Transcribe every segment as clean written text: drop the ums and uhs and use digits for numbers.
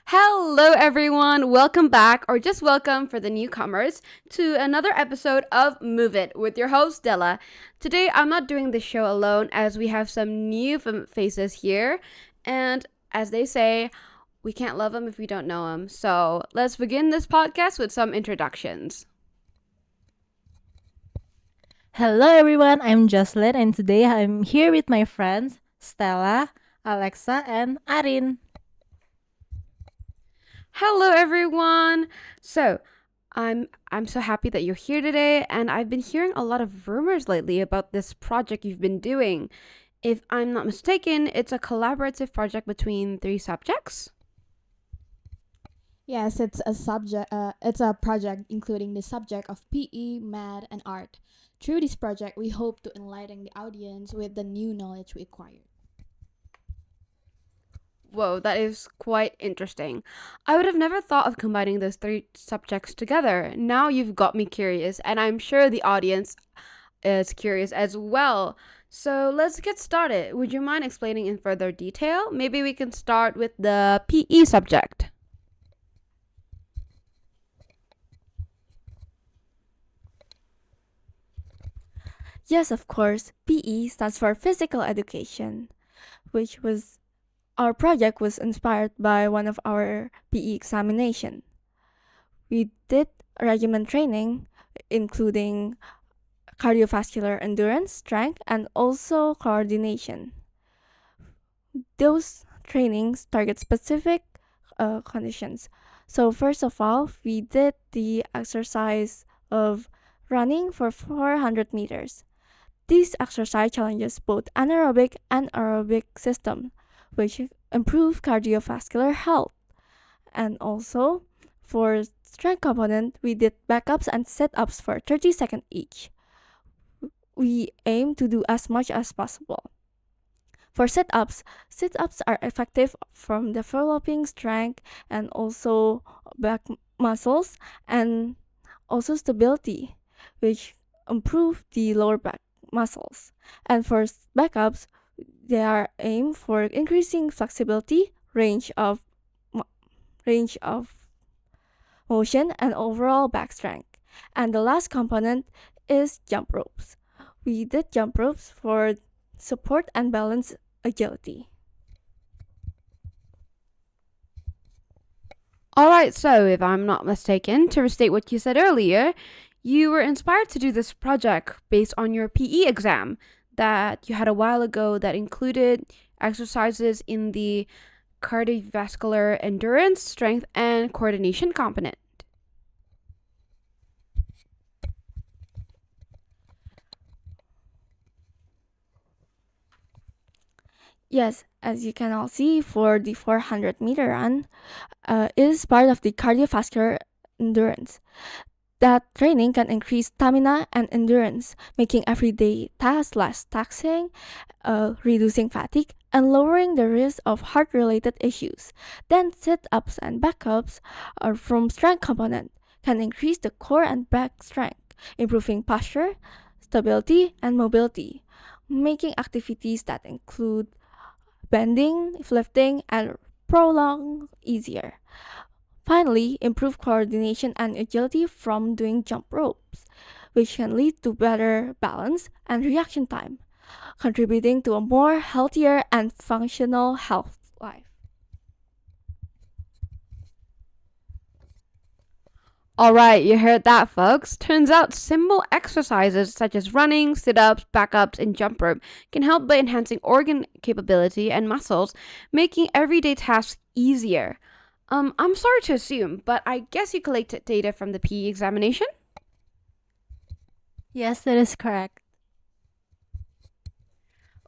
Hello, everyone. Welcome back, or just welcome for the newcomers, to another episode of Move It with your host, Della. Today, I'm not doing the show alone as we have some new faces here. And as they say, we can't love them if we don't know them. So let's begin this podcast with some introductions. Hello everyone, I'm Jocelyn and today I'm here with my friends Stella, Alexa, and Arin. Hello, everyone. So, I'm so happy that you're here today, and I've been hearing a lot of rumors lately about this project you've been doing. If I'm not mistaken, it's a collaborative project between three subjects. Yes, it's a subject. It's a project including the subject of PE, math, and art. Through this project, we hope to enlighten the audience with the new knowledge we acquired. Whoa, that is quite interesting. I would have never thought of combining those three subjects together. Now you've got me curious, and I'm sure the audience is curious as well. So let's get started. Would you mind explaining in further detail? Maybe we can start with the PE subject. Yes, of course. PE stands for Physical Education, which was our project was inspired by one of our PE examination. We did regimen training including cardiovascular endurance, strength, and also coordination. Those trainings target specific conditions. So first of all, we did the exercise of running for 400 meters. This exercise challenges both anaerobic and aerobic system, which improve cardiovascular health. And also, for strength component, we did backups and sit-ups for 30 seconds each. We aim to do as much as possible. For sit-ups are effective from developing strength and also back muscles and also stability, which improve the lower back muscles. And for backups, they are aimed for increasing flexibility, range of motion, and overall back strength. And the last component is jump ropes. We did jump ropes for support and balance agility. All right, so if I'm not mistaken, to restate what you said earlier, you were inspired to do this project based on your PE exam that you had a while ago that included exercises in the cardiovascular endurance, strength, and coordination component. Yes, as you can all see, for the 400-meter run, is part of the cardiovascular endurance. That training can increase stamina and endurance, making everyday tasks less taxing, reducing fatigue, and lowering the risk of heart-related issues. Then sit-ups and backups are from strength component can increase the core and back strength, improving posture, stability, and mobility, making activities that include bending, lifting, and prolong easier. Finally, improve coordination and agility from doing jump ropes, which can lead to better balance and reaction time, contributing to a more healthier and functional health life. Alright, you heard that, folks. Turns out simple exercises such as running, sit ups, backups, and jump rope can help by enhancing organ capability and muscles, making everyday tasks easier. I'm sorry to assume, but I guess you collected data from the PE examination? Yes, that is correct.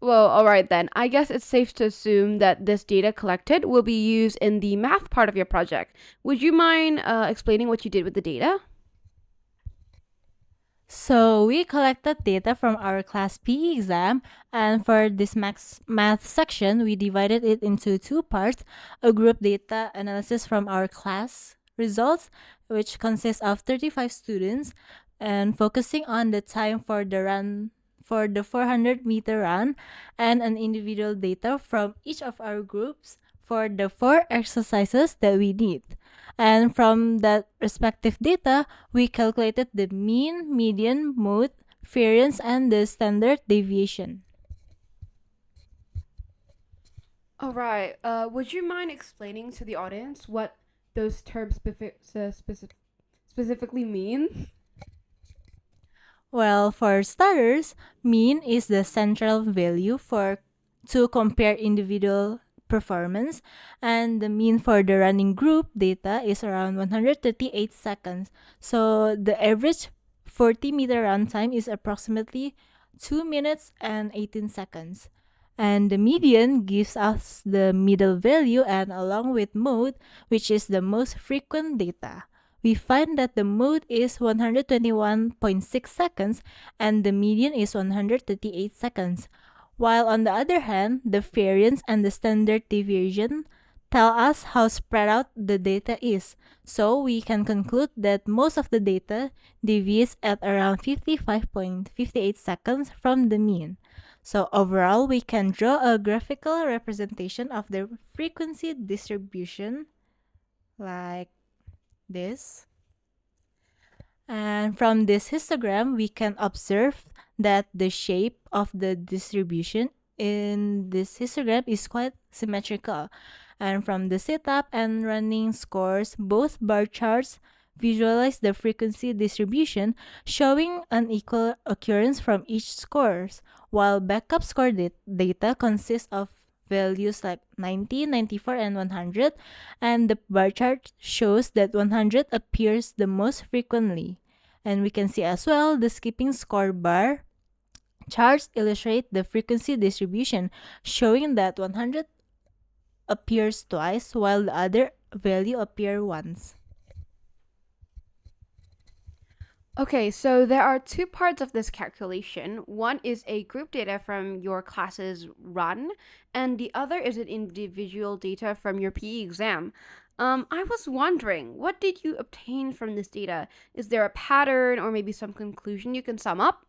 Well, alright then. I guess it's safe to assume that this data collected will be used in the math part of your project. Would you mind explaining what you did with the data? So we collected data from our class PE exam, and for this math section, we divided it into two parts: a group data analysis from our class results, which consists of 35 students, and focusing on the time for the run for the 400-meter run, and an individual data from each of our groups for the 4 exercises that we need. And from that respective data, we calculated the mean, median, mode, variance, and the standard deviation. All right. Would you mind explaining to the audience what those terms specifically mean? Well, for starters, mean is the central value for to compare individual performance, and the mean for the running group data is around 138 seconds. So the average 40-meter run time is approximately 2 minutes and 18 seconds. And the median gives us the middle value, and along with mode, which is the most frequent data, we find that the mode is 121.6 seconds and the median is 138 seconds. While on the other hand, the variance and the standard deviation tell us how spread out the data is. So we can conclude that most of the data deviates at around 55.58 seconds from the mean. So overall, we can draw a graphical representation of the frequency distribution like this. And from this histogram, we can observe that the shape of the distribution in this histogram is quite symmetrical. And from the setup and running scores, both bar charts visualize the frequency distribution, showing an equal occurrence from each scores, while backup score data consists of values like 90, 94, and 100, and the bar chart shows that 100 appears the most frequently. And we can see as well the skipping score bar charts illustrate the frequency distribution, showing that 100 appears twice while the other value appear once. Okay, so there are two parts of this calculation. One is a group data from your class's run, and the other is an individual data from your PE exam. I was wondering, what did you obtain from this data? Is there a pattern or maybe some conclusion you can sum up?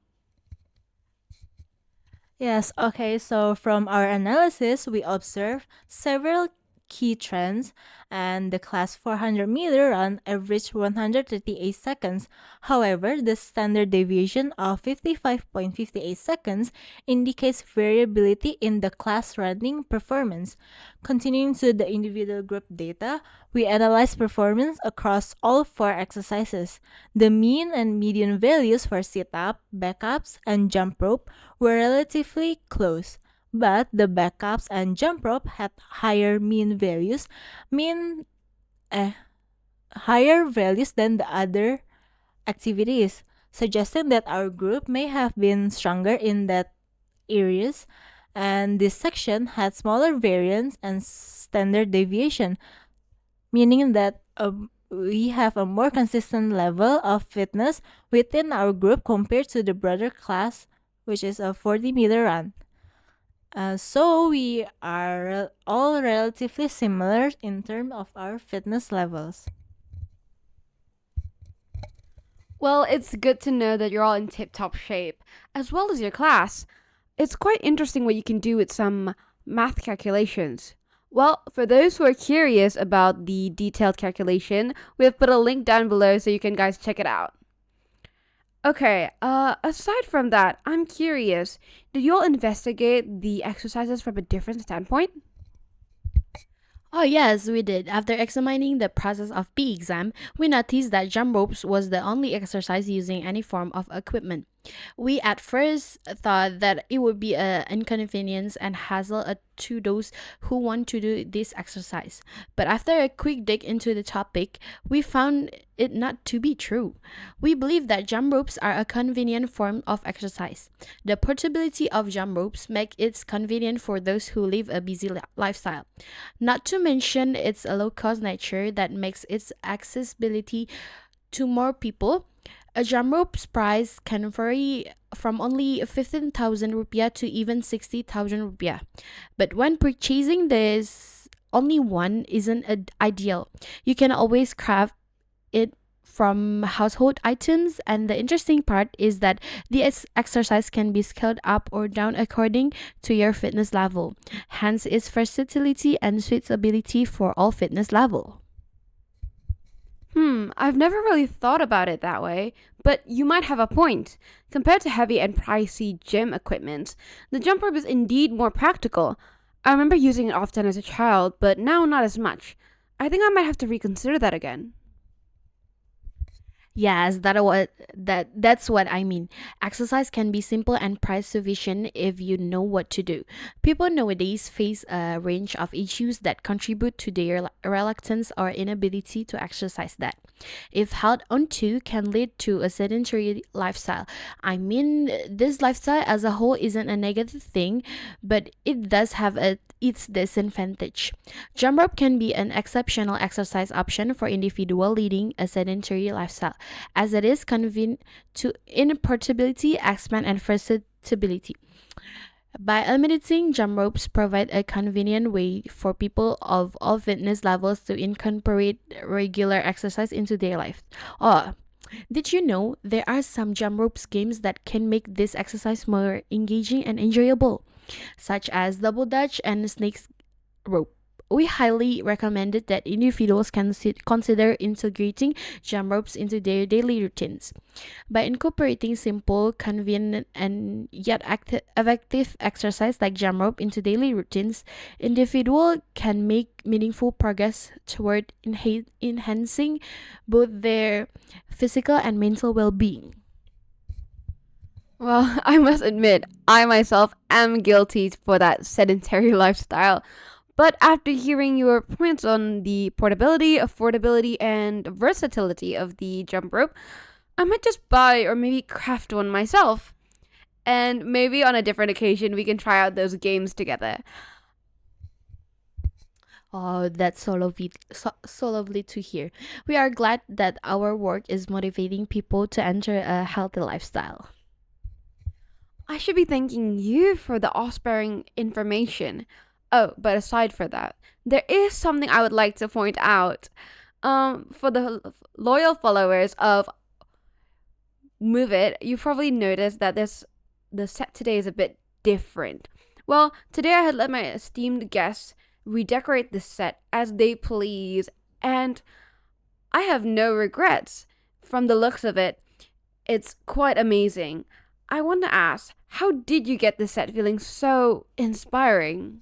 Yes, okay, so from our analysis, we observed several key trends, and the class 400-meter run averaged 138 seconds. However, the standard deviation of 55.58 seconds indicates variability in the class running performance. Continuing to the individual group data, we analyzed performance across all 4 exercises. The mean and median values for sit-up, backups, and jump rope were relatively close, but the backups and jump rope had higher higher values than the other activities, suggesting that our group may have been stronger in that areas. And this section had smaller variance and standard deviation, meaning that we have a more consistent level of fitness within our group compared to the broader class, which is a 40-meter run. So we are all relatively similar in terms of our fitness levels. Well, it's good to know that you're all in tip-top shape, as well as your class. It's quite interesting what you can do with some math calculations. Well, for those who are curious about the detailed calculation, we have put a link down below so you can guys check it out. Okay, aside from that, I'm curious, did you all investigate the exercises from a different standpoint? Oh yes, we did. After examining the process of PE exam, we noticed that jump ropes was the only exercise using any form of equipment. We at first thought that it would be an inconvenience and hassle to those who want to do this exercise. But after a quick dig into the topic, we found it not to be true. We believe that jump ropes are a convenient form of exercise. The portability of jump ropes make it convenient for those who live a busy lifestyle. Not to mention its low-cost nature that makes its accessibility to more people. A jump rope's price can vary from only 15,000 rupiah to even 60,000 rupiah. But when purchasing this, only one isn't ideal. You can always craft it from household items. And the interesting part is that the exercise can be scaled up or down according to your fitness level. Hence, its versatility and suitability for all fitness level. I've never really thought about it that way, but you might have a point. Compared to heavy and pricey gym equipment, the jump rope is indeed more practical. I remember using it often as a child, but now not as much. I think I might have to reconsider that again. Yes, that's what I mean. Exercise can be simple and price sufficient if you know what to do. People nowadays face a range of issues that contribute to their reluctance or inability to exercise that. If held onto, can lead to a sedentary lifestyle. I mean, this lifestyle as a whole isn't a negative thing, but it does have its disadvantage. Jump rope can be an exceptional exercise option for individual leading a sedentary lifestyle, as it is convenient to in portability, expand, and versatility. By eliminating jump ropes provide a convenient way for people of all fitness levels to incorporate regular exercise into their life. Oh, did you know there are some jump ropes games that can make this exercise more engaging and enjoyable, such as double dutch and snake rope? We highly recommended that individuals can consider integrating jump ropes into their daily routines. By incorporating simple, convenient, and yet effective exercise like jump rope into daily routines, individual can make meaningful progress toward enhancing both their physical and mental well-being. Well, I must admit, I myself am guilty for that sedentary lifestyle. But after hearing your points on the portability, affordability, and versatility of the jump rope, I might just buy or maybe craft one myself. And maybe on a different occasion, we can try out those games together. Oh, that's so lovely to hear. We are glad that our work is motivating people to enter a healthy lifestyle. I should be thanking you for the awe-inspiring information. Oh, but aside from that, there is something I would like to point out. For the loyal followers of Move It, you probably noticed that the set today is a bit different. Well, today I had let my esteemed guests redecorate the set as they please, and I have no regrets. From the looks of it, it's quite amazing. I want to ask, how did you get the set feeling so inspiring?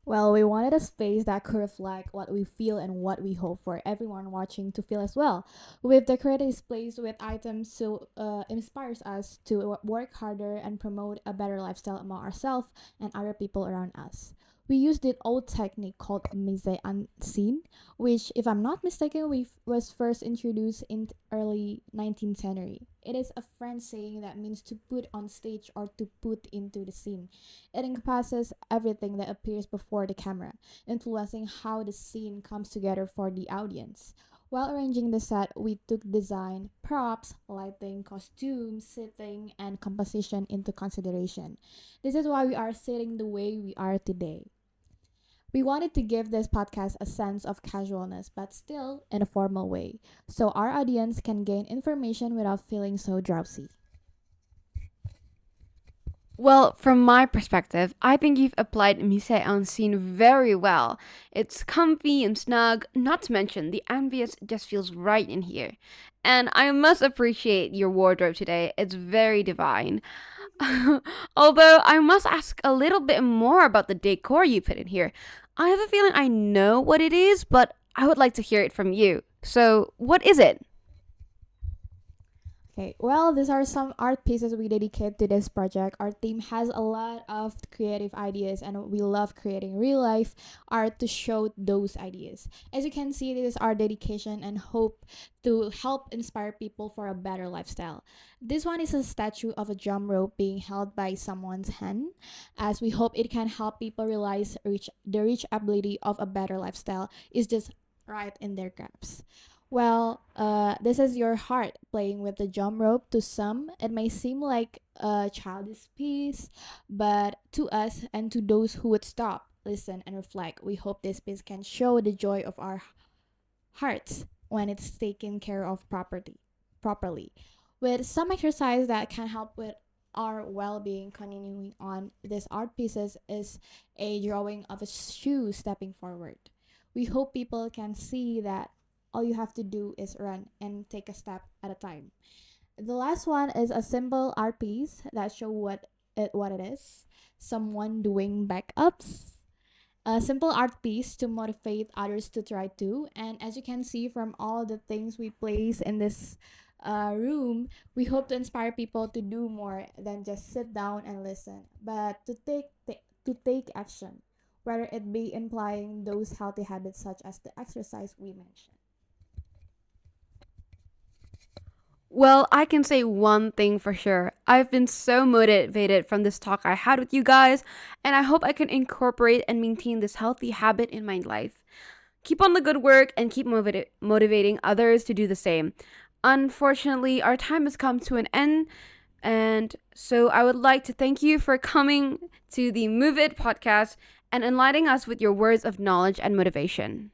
Well, we wanted a space that could reflect what we feel and what we hope for everyone watching to feel as well. We've decorated this place with items so inspires us to work harder and promote a better lifestyle among ourselves and other people around us. We used the old technique called mise en scene, which, if I'm not mistaken, was first introduced in early 19th century. It is a French saying that means to put on stage or to put into the scene. It encompasses everything that appears before the camera, influencing how the scene comes together for the audience. While arranging the set, we took design, props, lighting, costumes, setting, and composition into consideration. This is why we are sitting the way we are today. We wanted to give this podcast a sense of casualness, but still in a formal way, so our audience can gain information without feeling so drowsy. Well, from my perspective, I think you've applied mise en scene very well. It's comfy and snug, not to mention the ambience just feels right in here. And I must appreciate your wardrobe today, it's very divine. Although I must ask a little bit more about the decor you put in here. I have a feeling I know what it is, but I would like to hear it from you. So, what is it? Okay, well, these are some art pieces we dedicate to this project. Our team has a lot of creative ideas, and we love creating real life art to show those ideas. As you can see, this is our dedication and hope to help inspire people for a better lifestyle. This one is a statue of a jump rope being held by someone's hand, as we hope it can help people realize the reachability of a better lifestyle is just right in their grasp. Well, this is your heart playing with the jump rope. To some, it may seem like a childish piece, but to us and to those who would stop, listen, and reflect, we hope this piece can show the joy of our hearts when it's taken care of properly. With some exercise that can help with our well-being, continuing on this art pieces is a drawing of a shoe stepping forward. We hope people can see that all you have to do is run and take a step at a time. The last one is a simple art piece that show what it is. Someone doing backups. A simple art piece to motivate others to try too. And as you can see from all the things we place in this room, we hope to inspire people to do more than just sit down and listen, but to take action, whether it be implying those healthy habits such as the exercise we mentioned. Well, I can say one thing for sure. I've been so motivated from this talk I had with you guys, and I hope I can incorporate and maintain this healthy habit in my life. Keep on the good work and keep motivating others to do the same. Unfortunately, our time has come to an end, and so I would like to thank you for coming to the Move It podcast and enlightening us with your words of knowledge and motivation.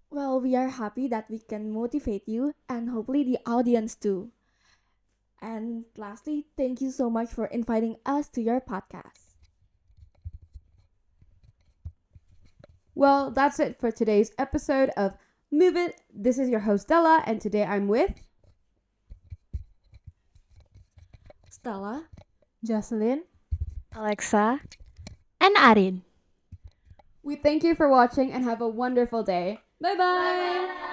Well, we are happy that we can motivate you and hopefully the audience too. And lastly, thank you so much for inviting us to your podcast. Well, that's it for today's episode of Move It. This is your host, Della, and today I'm with. Stella, Jocelyn. Alexa, And Arin. We thank you for watching and have a wonderful day. Bye bye.